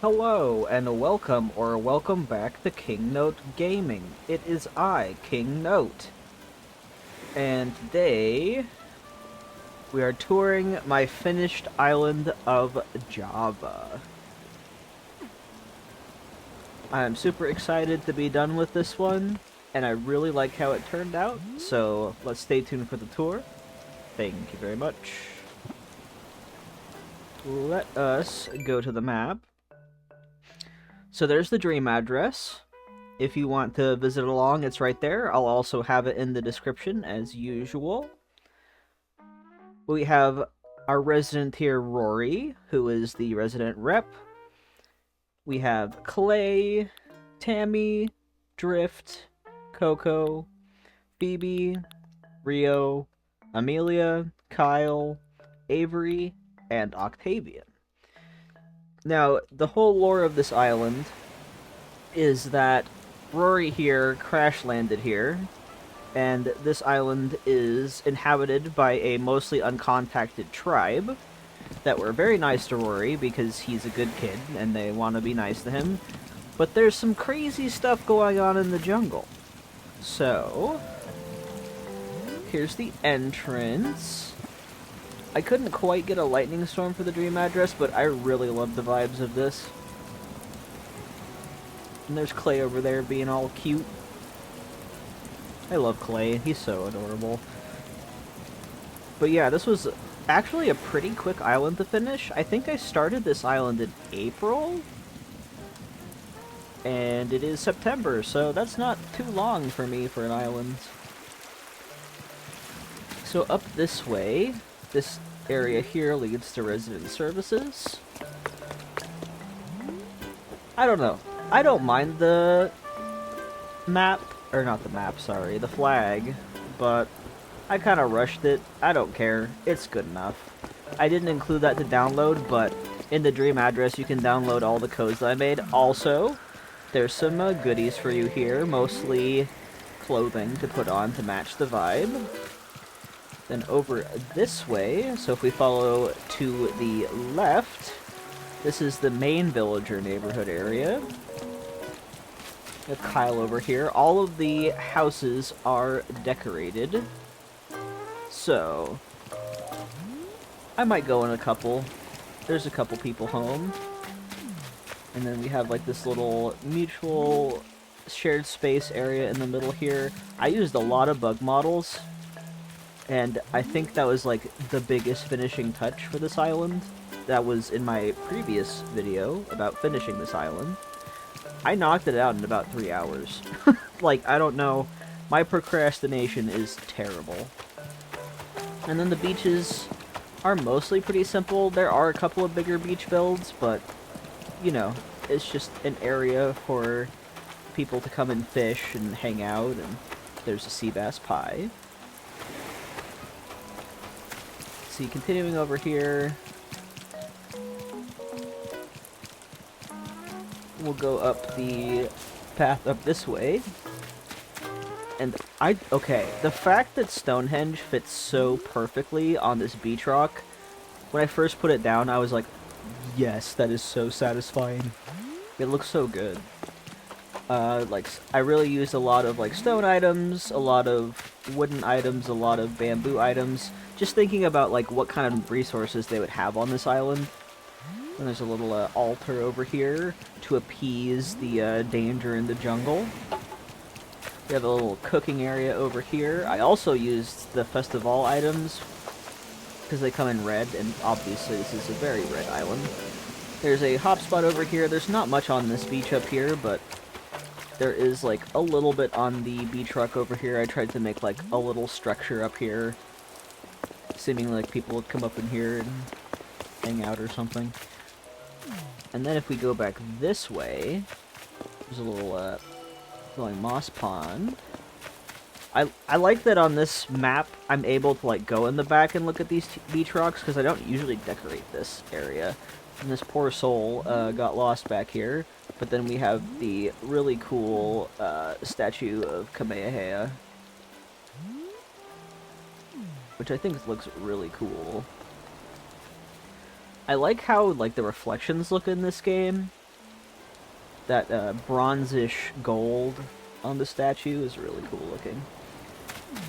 Hello, and welcome back to King Note Gaming. It is I, King Note. And today, we are touring my finished island of Java. I'm super excited to be done with this one, and I really like how it turned out, so let's stay tuned for the tour. Thank you very much. Let us go to the map. So there's the dream address. If you want to visit along, it's right there. I'll also have it in the description as usual. We have our resident here, Rory, who is the resident rep. We have Clay, Tammy, Drift, Coco, Phoebe, Rio, Amelia, Kyle, Avery, and Octavian. Now, the whole lore of this island is that Rory here crash landed here, and this island is inhabited by a mostly uncontacted tribe that were very nice to Rory because he's a good kid and they want to be nice to him. But there's some crazy stuff going on in the jungle. So, here's the entrance. I couldn't quite get a lightning storm for the dream address, but I really love the vibes of this. And there's Clay over there being all cute. I love Clay. He's so adorable. But yeah, this was actually a pretty quick island to finish. I think I started this island in April. And it is September, so that's not too long for me for an island. So up this way, this area here leads to resident services. I don't know. I don't mind the map, or not the map, sorry, the flag, but I kind of rushed it. I don't care. It's good enough. I didn't include that to download, but in the dream address you can download all the codes that I made. Also, there's some goodies for you here, mostly clothing to put on to match the vibe. Then over this way, so if we follow to the left, this is the main villager neighborhood area. Kyle over here. All of the houses are decorated. So, I might go in a couple. There's a couple people home. And then we have like this little mutual shared space area in the middle here. I used a lot of bug models. And I think that was like the biggest finishing touch for this island. That was in my previous video about finishing this island. I knocked it out in about 3 hours. Like, I don't know. My procrastination is terrible. And then the beaches are mostly pretty simple. There are a couple of bigger beach builds, but, you know, it's just an area for people to come and fish and hang out, and there's a sea bass pie. See, continuing over here, we'll go up the path up this way. And okay, the fact that Stonehenge fits so perfectly on this beach rock, when I first put it down, I was like, yes, that is so satisfying. It looks so good. Like, I really used a lot of, like, stone items, a lot of wooden items, a lot of bamboo items, just thinking about, like, what kind of resources they would have on this island. And there's a little altar over here to appease the danger in the jungle. We have a little cooking area over here. I also used the festival items because they come in red, and obviously this is a very red island. There's a hotspot over here. There's not much on this beach up here, but there is like a little bit on the beach rock over here. I tried to make like a little structure up here, seeming like people would come up in here and hang out or something. And then if we go back this way, there's a little glowing moss pond. I like that on this map I'm able to like go in the back and look at these beach rocks, because I don't usually decorate this area. And this poor soul got lost back here. But then we have the really cool statue of Kamehameha, which I think looks really cool. I like how like the reflections look in this game. That bronzish gold on the statue is really cool looking.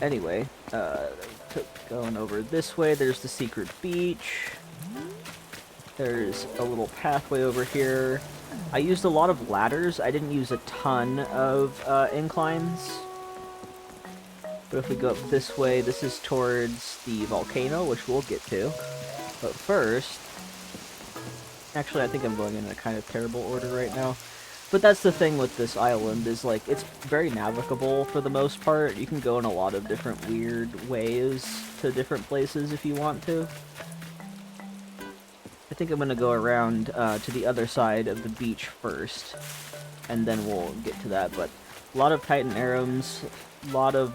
Anyway, going over this way, there's the secret beach. There's a little pathway over here. I used a lot of ladders. I didn't use a ton of inclines. But if we go up this way, this is towards the volcano, which we'll get to. But first... Actually, I think I'm going in a kind of terrible order right now. But that's the thing with this island, is like, it's very navigable for the most part. You can go in a lot of different weird ways to different places if you want to. I think I'm going to go around to the other side of the beach first, and then we'll get to that. But a lot of Titan arums, a lot of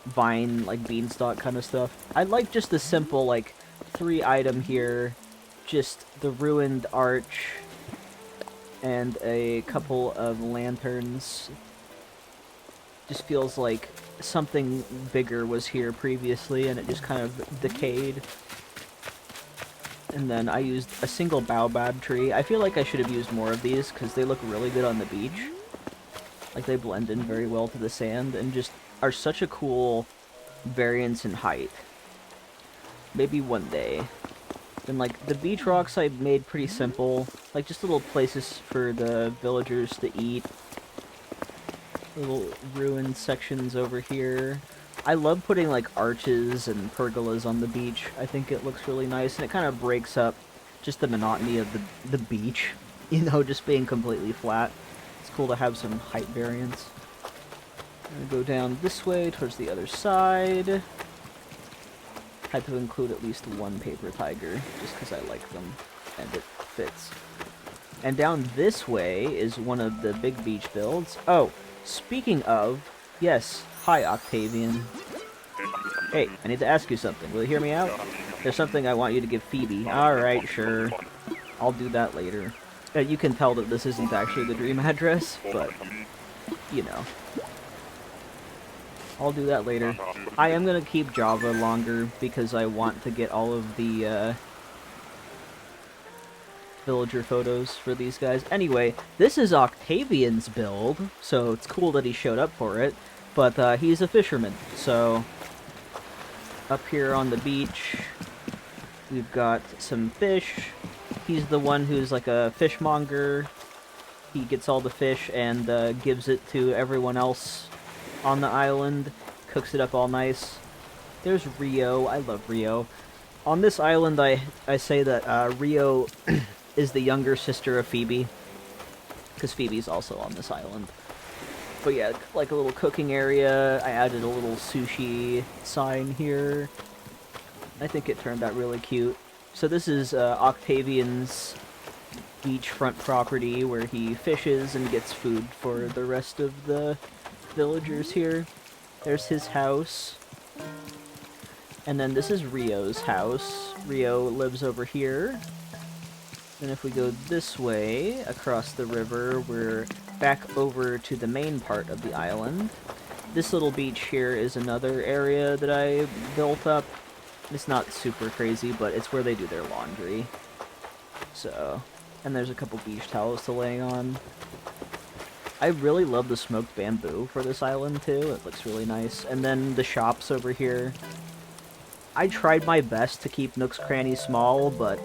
vine, like beanstalk kind of stuff. I like just the simple, like, 3-item here, just the ruined arch, and a couple of lanterns. Just feels like something bigger was here previously, and it just kind of decayed. And then I used a single baobab tree. I feel like I should have used more of these, because they look really good on the beach. Like, they blend in very well to the sand, and just are such a cool variance in height. Maybe one day. Then, like, the beach rocks I made pretty simple. Like, just little places for the villagers to eat. Little ruined sections over here. I love putting, like, arches and pergolas on the beach. I think it looks really nice, and it kind of breaks up just the monotony of the beach. You know, just being completely flat. It's cool to have some height variance. I'm gonna go down this way towards the other side. Had to include at least one paper tiger, just because I like them, and it fits. And down this way is one of the big beach builds. Oh, speaking of, yes, hi Octavian. Hey, I need to ask you something. Will you hear me out? There's something I want you to give Phoebe. Alright, sure. I'll do that later. You can tell that this isn't actually the dream address, but, you know. I'll do that later. I am going to keep Java longer because I want to get all of the villager photos for these guys. Anyway, this is Octavian's build, so it's cool that he showed up for it, but he's a fisherman, so up here on the beach we've got some fish. He's the one who's like a fishmonger. He gets all the fish and gives it to everyone else on the island, cooks it up all nice. There's Rio. I love Rio. On this island, I say that Rio is the younger sister of Phoebe, because Phoebe's also on this island. But yeah, like a little cooking area. I added a little sushi sign here. I think it turned out really cute. So this is Octavian's beachfront property where he fishes and gets food for the rest of the villagers here. There's his house. And then this is Rio's house. Rio lives over here. And if we go this way, across the river, we're back over to the main part of the island. This little beach here is another area that I built up. It's not super crazy, but it's where they do their laundry. So, and there's a couple beach towels to lay on. I really love the smoked bamboo for this island, too. It looks really nice. And then the shops over here. I tried my best to keep Nook's Cranny small, but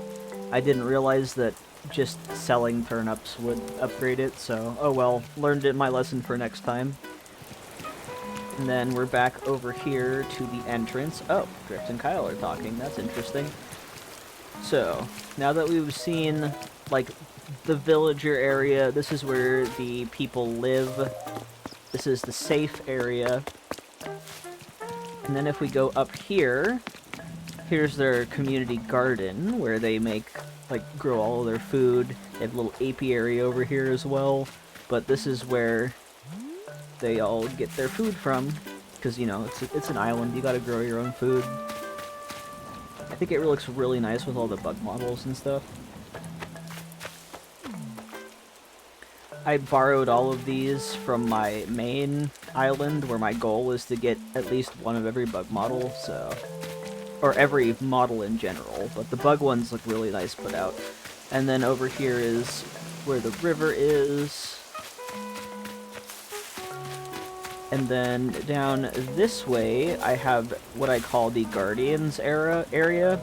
I didn't realize that just selling turnips would upgrade it, so oh well, learned it my lesson for next time. And then we're back over here to the entrance. Oh, Drift and Kyle are talking, that's interesting. So, now that we've seen, like, the villager area, this is where the people live. This is the safe area. And then if we go up here, here's their community garden, where they make, like, grow all of their food. They have a little apiary over here as well. But this is where they all get their food from. Because, you know, it's an island, you gotta grow your own food. I think it looks really nice with all the bug models and stuff. I borrowed all of these from my main island, where my goal is to get at least one of every bug model, so... or every model in general, but the bug ones look really nice put out. And then over here is where the river is. And then down this way, I have what I call the Guardians area.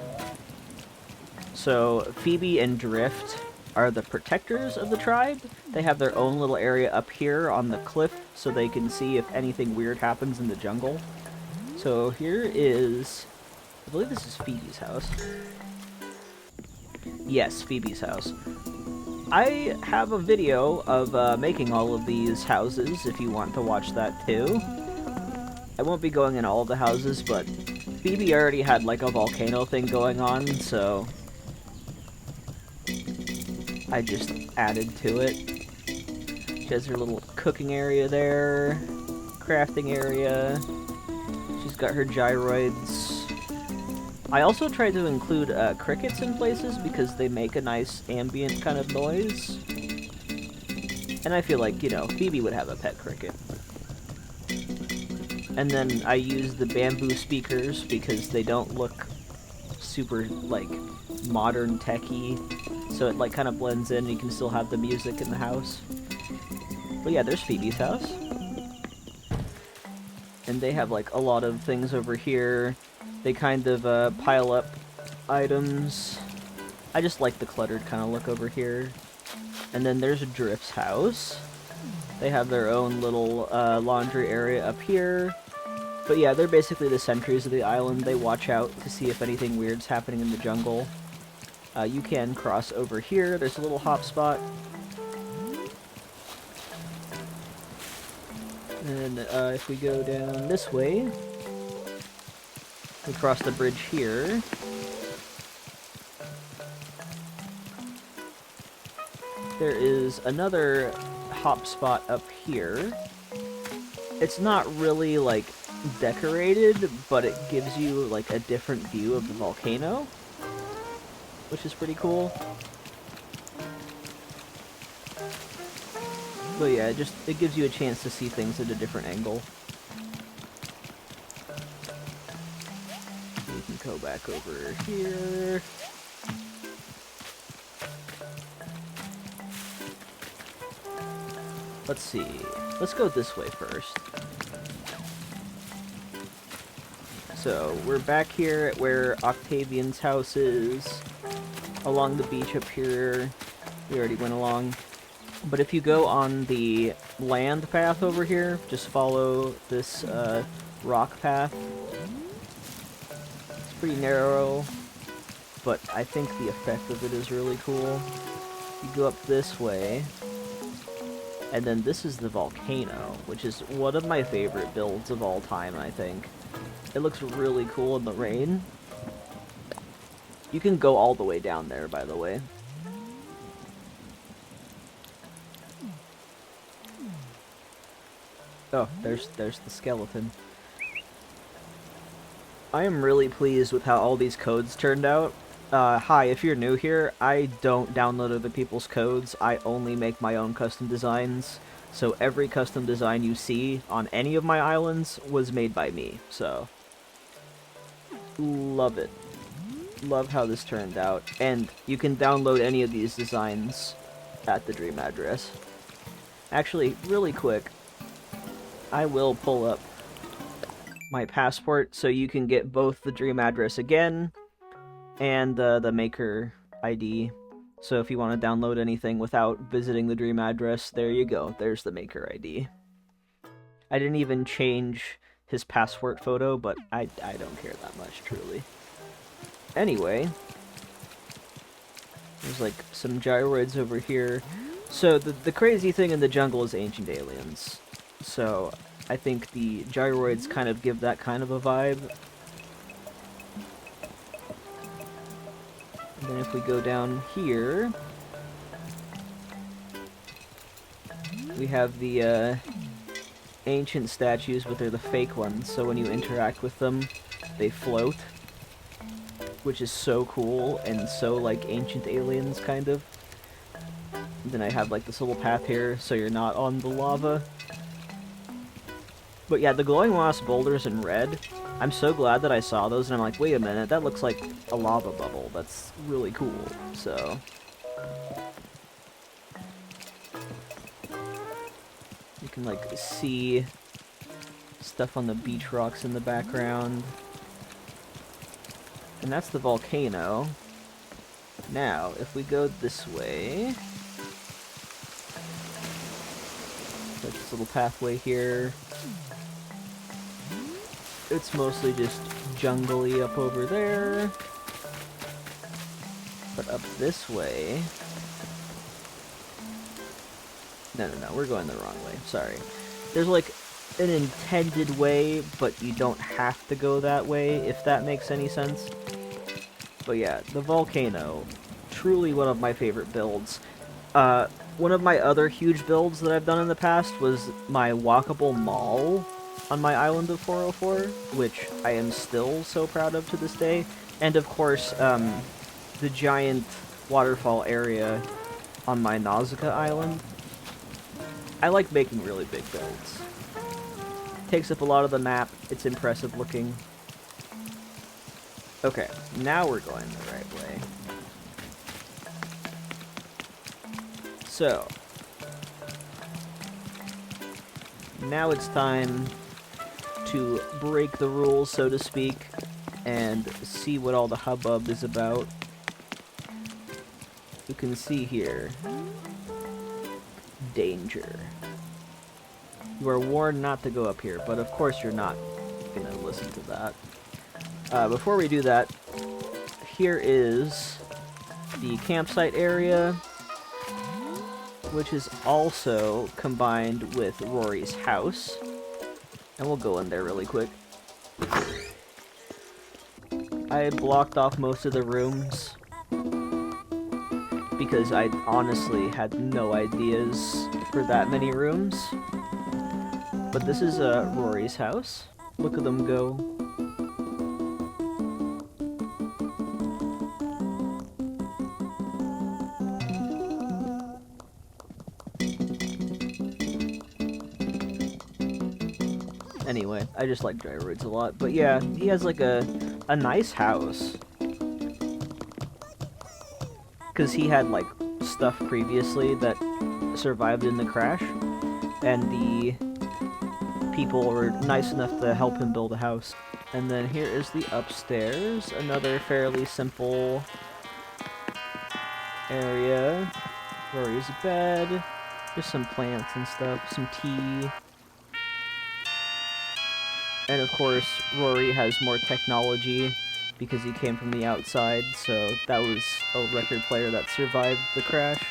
So Phoebe and Drift are the protectors of the tribe. They have their own little area up here on the cliff so they can see if anything weird happens in the jungle. So here is... I believe this is Phoebe's house. Yes, Phoebe's house. I have a video of making all of these houses, if you want to watch that too. I won't be going in all of the houses, but Phoebe already had like a volcano thing going on, so I just added to it. She has her little cooking area there, crafting area. She's got her gyroids. I also tried to include crickets in places because they make a nice ambient kind of noise. And I feel like, you know, Phoebe would have a pet cricket. And then I used the bamboo speakers because they don't look super, like, modern techy. So it, like, kind of blends in and you can still have the music in the house. But yeah, there's Phoebe's house. And they have, like, a lot of things over here. They kind of pile up items. I just like the cluttered kind of look over here. And then there's Drift's house. They have their own little laundry area up here. But yeah, they're basically the sentries of the island. They watch out to see if anything weird's happening in the jungle. You can cross over here. There's a little hop spot. And if we go down this way, we cross the bridge here. There is another hop spot up here. It's not really, like, decorated, but it gives you, like, a different view of the volcano, which is pretty cool. But yeah, it gives you a chance to see things at a different angle. We can go back over here. Let's see. Let's go this way first. So, we're back here at where Octavian's house is. Along the beach up here. We already went along. But if you go on the land path over here, just follow this rock path. It's pretty narrow, but I think the effect of it is really cool. You go up this way, and then this is the volcano, which is one of my favorite builds of all time, I think. It looks really cool in the rain. You can go all the way down there, by the way. Oh, there's the skeleton. I am really pleased with how all these codes turned out. Hi, if you're new here, I don't download other people's codes. I only make my own custom designs. So every custom design you see on any of my islands was made by me. So, love it. Love how this turned out. And you can download any of these designs at the Dream address. Actually, really quick, I will pull up my passport so you can get both the Dream address again and the Maker ID. So if you want to download anything without visiting the Dream address, there you go. There's the Maker ID. I didn't even change his passport photo, but I don't care that much, truly. Anyway, there's like some gyroids over here. So the crazy thing in the jungle is ancient aliens. So I think the gyroids kind of give that kind of a vibe. And then if we go down here, we have the ancient statues, but they're the fake ones. So when you interact with them, they float, which is so cool and so like ancient aliens kind of. And then I have like this little path here, so you're not on the lava. But yeah, the glowing moss boulders in red, I'm so glad that I saw those, and I'm like, wait a minute, that looks like a lava bubble. That's really cool, so... You can like see stuff on the beach rocks in the background. And that's the volcano. Now, if we go this way, there's this little pathway here. It's mostly just jungly up over there. But up this way... No, we're going the wrong way. Sorry. There's like an intended way, but you don't have to go that way, if that makes any sense. But yeah, the volcano, truly one of my favorite builds. One of my other huge builds that I've done in the past was my walkable mall on my island of 404, which I am still so proud of to this day. And of course, the giant waterfall area on my Nausicaa island. I like making really big builds. Takes up a lot of the map, it's impressive looking. Okay, now we're going the right way. So, now it's time to break the rules, so to speak, and see what all the hubbub is about. You can see here, danger. You are warned not to go up here, but of course you're not gonna listen to that. Before we do that, here is the campsite area, which is also combined with Rory's house. And we'll go in there really quick. I blocked off most of the rooms because I honestly had no ideas for that many rooms. But this is Rory's house. Look at them go. Anyway, I just like gyroids a lot. But yeah, he has like a nice house. Because he had like stuff previously that survived in the crash. And the people were nice enough to help him build a house. And then here is the upstairs. Another fairly simple area. Rory's bed. Just some plants and stuff. Some tea. And of course, Rory has more technology because he came from the outside, so that was a record player that survived the crash.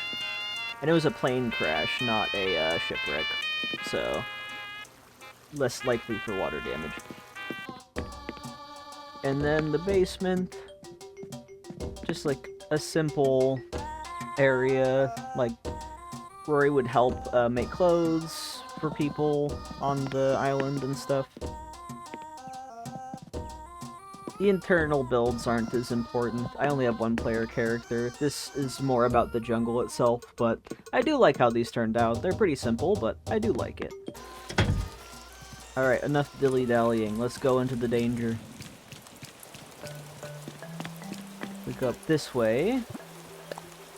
And it was a plane crash, not a shipwreck, so less likely for water damage. And then the basement, just like a simple area, like Rory would help make clothes for people on the island and stuff. The internal builds aren't as important. I only have one player character. This is more about the jungle itself, but I do like how these turned out. They're pretty simple, but I do like it. Alright, enough dilly-dallying. Let's go into the danger. We go up this way.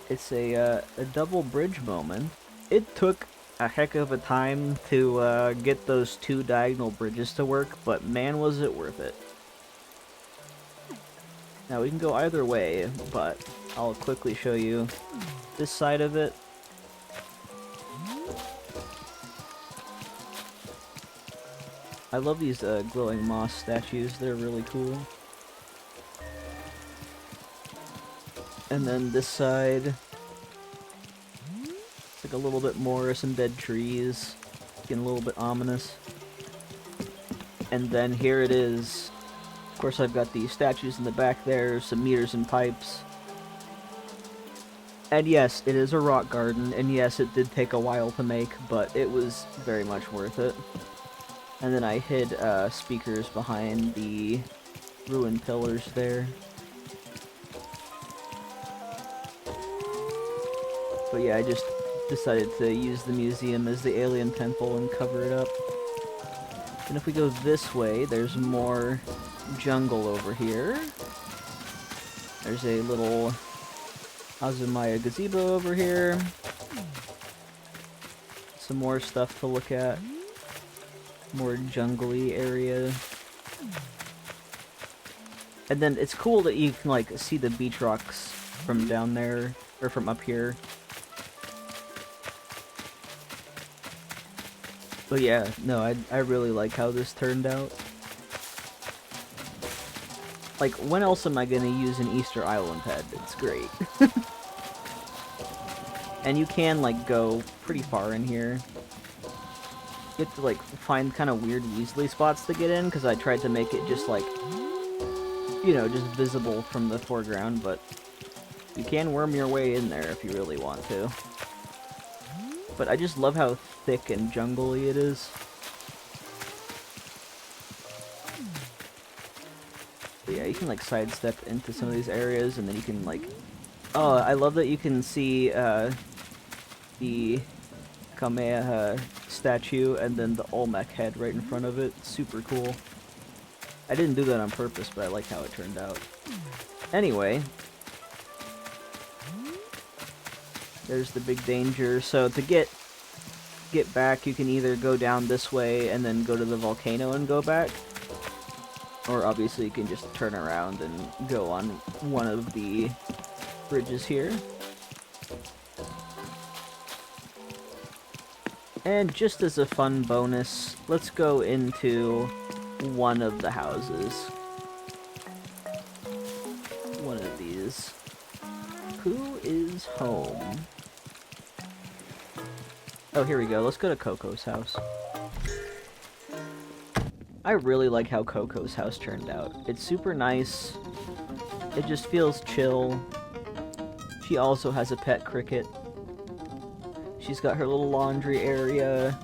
It's a double bridge moment. It took a heck of a time to get those two diagonal bridges to work, but man was it worth it. Now we can go either way, but I'll quickly show you this side of it. I love these glowing moss statues, they're really cool. And then this side, it's like a little bit more, some dead trees, getting a little bit ominous. And then here it is. Of course, I've got the statues in the back there, some meters and pipes. And yes, it is a rock garden, and yes, it did take a while to make, but it was very much worth it. And then I hid speakers behind the ruined pillars there. But yeah, I just decided to use the museum as the alien temple and cover it up. And if we go this way, there's more jungle over here. There's a little Azumaya gazebo over here. some more stuff to look at. More jungly area. And then it's cool that you can, like, see the beach rocks from down there, or from up here. But yeah, no, I really like how this turned out. Like, when else am I gonna use an Easter Island head? It's great. And you can, like, go pretty far in here. You have to, like, find kind of weird Weasley spots to get in, because I tried to make it just, like, you know, just visible from the foreground, but you can worm your way in there if you really want to. But I just love how thick and jungly it is. But yeah, you can, like, sidestep into some of these areas, and then you can, like... Oh, I love that you can see, the Kamehameha statue, and then the Olmec head right in front of it. Super cool. I didn't do that on purpose, but I like how it turned out. Anyway. There's the big danger. So to get back, you can either go down this way and then go to the volcano and go back. Or obviously you can just turn around and go on one of the bridges here. And just as a fun bonus, let's go into one of the houses. One of these. Who is home? Oh, here we go. Let's go to Coco's house. I really like how Coco's house turned out. It's super nice. It just feels chill. She also has a pet cricket. She's got her little laundry area.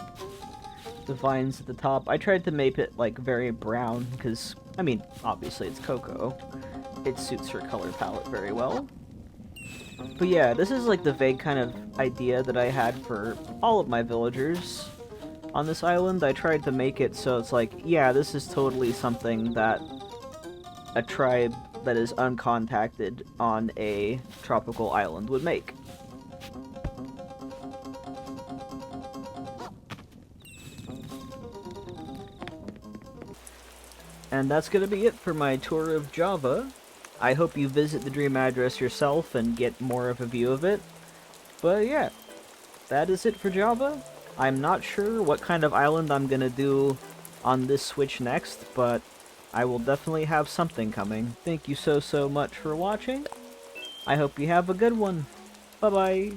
The vines at the top. I tried to make it, like, very brown, because, I mean, obviously it's Coco. It suits her color palette very well. But yeah, this is, like, the vague kind of idea that I had for all of my villagers on this island. I tried to make it so it's like, yeah, this is totally something that a tribe that is uncontacted on a tropical island would make. And that's going to be it for my tour of Java. I hope you visit the dream address yourself and get more of a view of it. But yeah, that is it for Java. I'm not sure what kind of island I'm going to do on this Switch next, but I will definitely have something coming. Thank you so much for watching. I hope you have a good one. Bye-bye.